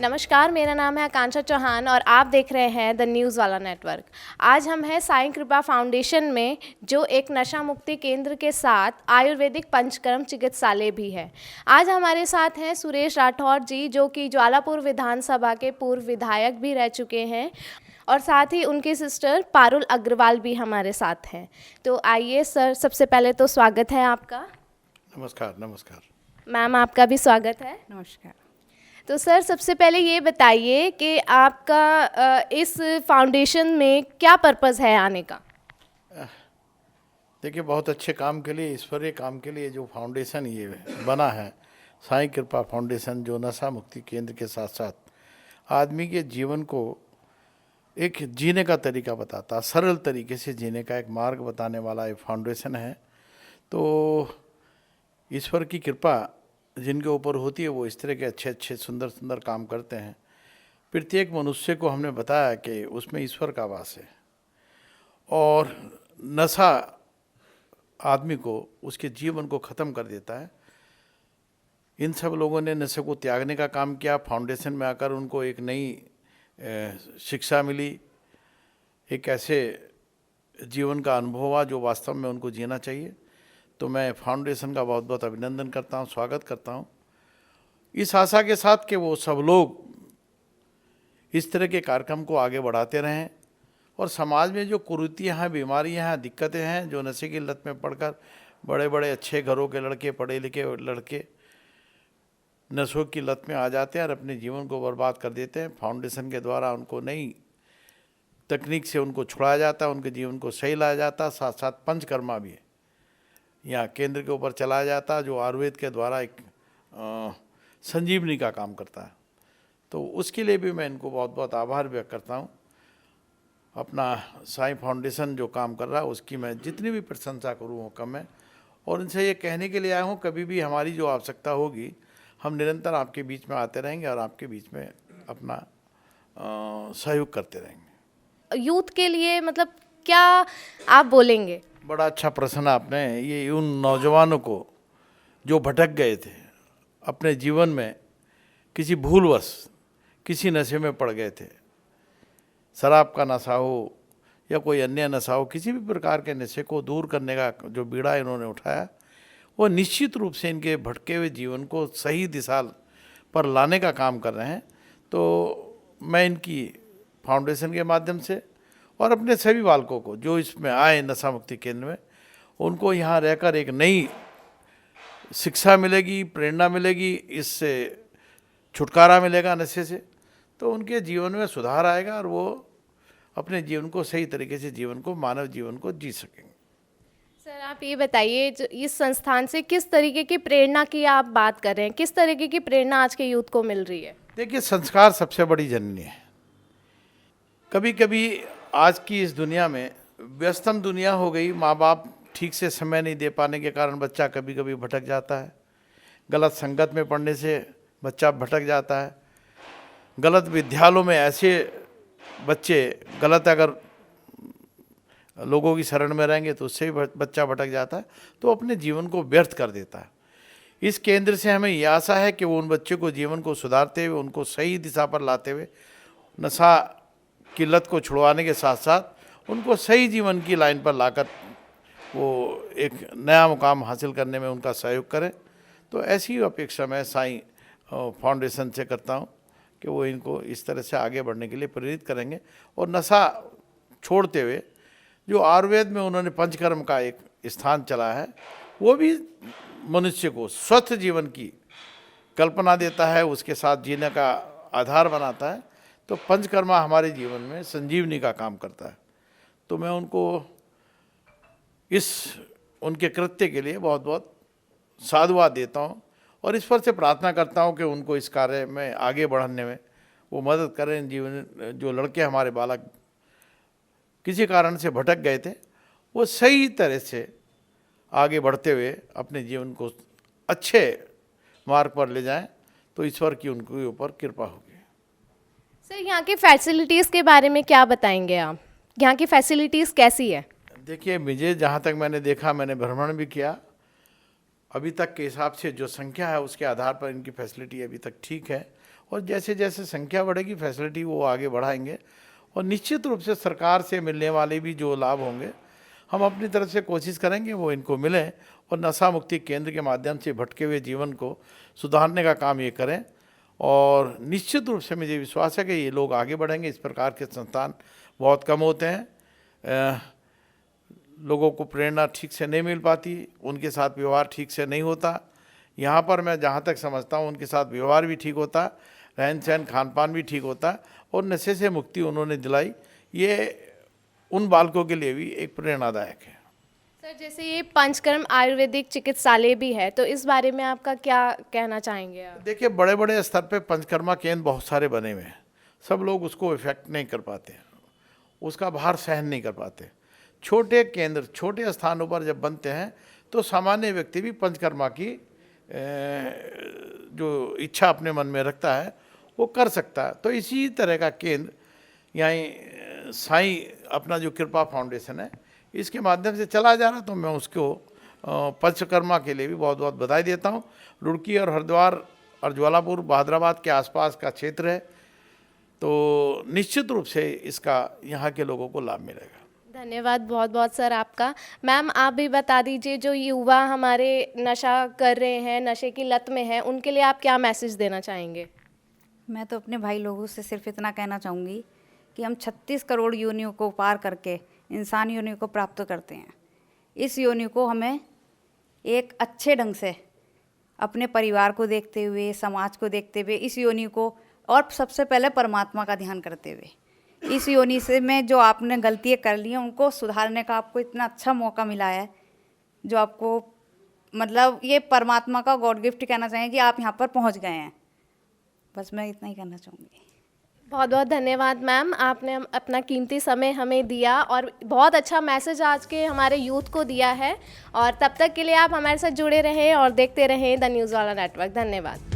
नमस्कार, मेरा नाम है आकांक्षा चौहान और आप देख रहे हैं द न्यूज़ वाला नेटवर्क। आज हम हैं साईं कृपा फाउंडेशन में, जो एक नशा मुक्ति केंद्र के साथ आयुर्वेदिक पंचकर्म चिकित्सालय भी है। आज हमारे साथ हैं सुरेश राठौर जी, जो कि ज्वालापुर विधानसभा के पूर्व विधायक भी रह चुके हैं, और साथ ही उनकी सिस्टर पारुल अग्रवाल भी हमारे साथ हैं। तो आइए सर, सबसे पहले तो स्वागत है आपका। नमस्कार। नमस्कार मैम, आपका भी स्वागत है। नमस्कार। तो सर, सबसे पहले ये बताइए कि आपका इस फाउंडेशन में क्या पर्पस है आने का? देखिए, बहुत अच्छे काम के लिए, ईश्वरीय काम के लिए जो फाउंडेशन ये बना है, साईं कृपा फाउंडेशन, जो नशा मुक्ति केंद्र के साथ साथ आदमी के जीवन को एक जीने का तरीका बताता, सरल तरीके से जीने का एक मार्ग बताने वाला एक फाउंडेशन है। तो ईश्वर की कृपा जिनके ऊपर होती है, वो इस तरह के अच्छे अच्छे सुंदर सुंदर काम करते हैं। प्रत्येक मनुष्य को हमने बताया कि उसमें ईश्वर का वास है, और नशा आदमी को, उसके जीवन को ख़त्म कर देता है। इन सब लोगों ने नशे को त्यागने का काम किया। फाउंडेशन में आकर उनको एक नई शिक्षा मिली, एक ऐसे जीवन का अनुभव हुआ जो वास्तव में उनको जीना चाहिए। तो मैं फाउंडेशन का बहुत बहुत अभिनंदन करता हूँ, स्वागत करता हूँ, इस आशा के साथ कि वो सब लोग इस तरह के कार्यक्रम को आगे बढ़ाते रहें, और समाज में जो कुरीतियाँ हैं, बीमारियाँ हैं, दिक्कतें हैं, जो नशे की लत में पड़कर बड़े बड़े अच्छे घरों के लड़के, पढ़े लिखे लड़के नशों की लत में आ जाते हैं और अपने जीवन को बर्बाद कर देते हैं। फाउंडेशन के द्वारा उनको नई तकनीक से उनको छुड़ाया जाता है, उनके जीवन को सही लाया जाता है। साथ साथ पंचकर्मा भी है यहाँ केंद्र के ऊपर चलाया जाता है, जो आयुर्वेद के द्वारा एक संजीवनी का काम करता है। तो उसके लिए भी मैं इनको बहुत बहुत आभार व्यक्त करता हूँ। अपना साईं फाउंडेशन जो काम कर रहा है, उसकी मैं जितनी भी प्रशंसा करूँ वो कम है। और इनसे ये कहने के लिए आया हूँ, कभी भी हमारी जो आवश्यकता होगी, हम निरंतर आपके बीच में आते रहेंगे और आपके बीच में अपना सहयोग करते रहेंगे। यूथ के लिए मतलब क्या आप बोलेंगे? बड़ा अच्छा प्रश्न आपने। ये उन नौजवानों को जो भटक गए थे, अपने जीवन में किसी भूलवश किसी नशे में पड़ गए थे, शराब का नशा हो या कोई अन्य नशा हो, किसी भी प्रकार के नशे को दूर करने का जो बीड़ा इन्होंने उठाया, वो निश्चित रूप से इनके भटके हुए जीवन को सही दिशा पर लाने का काम कर रहे हैं। तो मैं इनकी फाउंडेशन के माध्यम से और अपने सभी बालकों को जो इसमें आए नशा मुक्ति केंद्र में, उनको यहाँ रहकर एक नई शिक्षा मिलेगी, प्रेरणा मिलेगी, इससे छुटकारा मिलेगा नशे से, तो उनके जीवन में सुधार आएगा और वो अपने जीवन को सही तरीके से, जीवन को, मानव जीवन को जी सकेंगे। सर, आप ये बताइए, इस संस्थान से किस तरीके की प्रेरणा की आप बात कर रहे हैं? किस तरीके की प्रेरणा आज के यूथ को मिल रही है? देखिए, संस्कार सबसे बड़ी जननी है। कभी कभी आज की इस दुनिया में, व्यस्तम दुनिया हो गई, माँ बाप ठीक से समय नहीं दे पाने के कारण बच्चा कभी कभी भटक जाता है। गलत संगत में पढ़ने से बच्चा भटक जाता है। गलत विद्यालयों में ऐसे बच्चे गलत अगर लोगों की शरण में रहेंगे तो उससे भी बच्चा भटक जाता है, तो अपने जीवन को व्यर्थ कर देता है। इस केंद्र से हमें यह आशा है कि वो उन बच्चों को जीवन को सुधारते हुए, उनको सही दिशा पर लाते हुए, नशा की लत को छुड़वाने के साथ साथ उनको सही जीवन की लाइन पर लाकर वो एक नया मुकाम हासिल करने में उनका सहयोग करें। तो ऐसी अपेक्षा मैं साईं फाउंडेशन से करता हूँ कि वो इनको इस तरह से आगे बढ़ने के लिए प्रेरित करेंगे, और नशा छोड़ते हुए जो आयुर्वेद में उन्होंने पंचकर्म का एक स्थान चला है, वो भी मनुष्य को स्वस्थ जीवन की कल्पना देता है, उसके साथ जीने का आधार बनाता है। तो पंचकर्मा हमारे जीवन में संजीवनी का काम करता है। तो मैं उनको इस उनके कृत्य के लिए बहुत बहुत साधुवाद देता हूँ, और ईश्वर से प्रार्थना करता हूँ कि उनको इस कार्य में आगे बढ़ाने में वो मदद करें। जीवन जो लड़के हमारे बालक किसी कारण से भटक गए थे, वो सही तरह से आगे बढ़ते हुए अपने जीवन को अच्छे मार्ग पर ले जाएं, तो ईश्वर की उनके ऊपर कृपा होगी। सर, यहाँ की फैसिलिटीज़ के बारे में क्या बताएंगे आप? यहाँ की फैसिलिटीज़ कैसी है? देखिए, मुझे जहाँ तक मैंने देखा, मैंने भ्रमण भी किया, अभी तक के हिसाब से जो संख्या है उसके आधार पर इनकी फैसिलिटी अभी तक ठीक है। और जैसे जैसे संख्या बढ़ेगी फैसिलिटी वो आगे बढ़ाएंगे। और निश्चित रूप से सरकार से मिलने वाले भी जो लाभ होंगे हम अपनी तरफ से कोशिश करेंगे वो इनको मिलें और नशा मुक्ति केंद्र के माध्यम से भटके हुए जीवन को सुधारने का काम ये करें। और निश्चित रूप से मुझे विश्वास है कि ये लोग आगे बढ़ेंगे। इस प्रकार के संस्थान बहुत कम होते हैं, लोगों को प्रेरणा ठीक से नहीं मिल पाती, उनके साथ व्यवहार ठीक से नहीं होता। यहाँ पर मैं जहाँ तक समझता हूँ उनके साथ व्यवहार भी ठीक होता, रहन सहन खान पान भी ठीक होता और नशे से मुक्ति उन्होंने दिलाई। ये उन बालकों के लिए भी एक प्रेरणादायक है। सर, जैसे ये पंचकर्म आयुर्वेदिक चिकित्सालय भी है, तो इस बारे में आपका क्या कहना चाहेंगे आप? देखिए, बड़े बड़े स्तर पे पंचकर्मा केंद्र बहुत सारे बने हुए हैं, सब लोग उसको इफेक्ट नहीं कर पाते, उसका भार सहन नहीं कर पाते। छोटे केंद्र छोटे स्थानों पर जब बनते हैं तो सामान्य व्यक्ति भी पंचकर्मा की जो इच्छा अपने मन में रखता है वो कर सकता है। तो इसी तरह का केंद्र यहाँ साईं अपना जो कृपा फाउंडेशन है इसके माध्यम से चला जा रहा, तो मैं उसको पंचकर्मा के लिए भी बहुत बहुत बधाई देता हूँ। रुड़की और हरिद्वार और ज्वालापुर बहादुराबाद के आसपास का क्षेत्र है, तो निश्चित रूप से इसका यहाँ के लोगों को लाभ मिलेगा। धन्यवाद बहुत बहुत सर आपका। मैम, आप भी बता दीजिए, जो युवा हमारे नशा कर रहे हैं, नशे की लत में हैं, उनके लिए आप क्या मैसेज देना चाहेंगे? मैं तो अपने भाई लोगों से सिर्फ इतना कहना चाहूँगी कि हम 36 करोड़ योनियों को पार करके इंसान योनि को प्राप्त करते हैं। इस योनि को हमें एक अच्छे ढंग से अपने परिवार को देखते हुए, समाज को देखते हुए, इस योनि को और सबसे पहले परमात्मा का ध्यान करते हुए इस योनि से में जो आपने गलतियाँ कर ली हैं उनको सुधारने का आपको इतना अच्छा मौका मिला है, जो आपको मतलब ये परमात्मा का गॉड गिफ्ट कहना चाहेंगे कि आप यहाँ पर पहुँच गए हैं। बस मैं इतना ही कहना चाहूँगी। बहुत बहुत धन्यवाद मैम, आपने अपना कीमती समय हमें दिया और बहुत अच्छा मैसेज आज के हमारे यूथ को दिया है। और तब तक के लिए आप हमारे साथ जुड़े रहें और देखते रहें द न्यूज़ वाला नेटवर्क। धन्यवाद।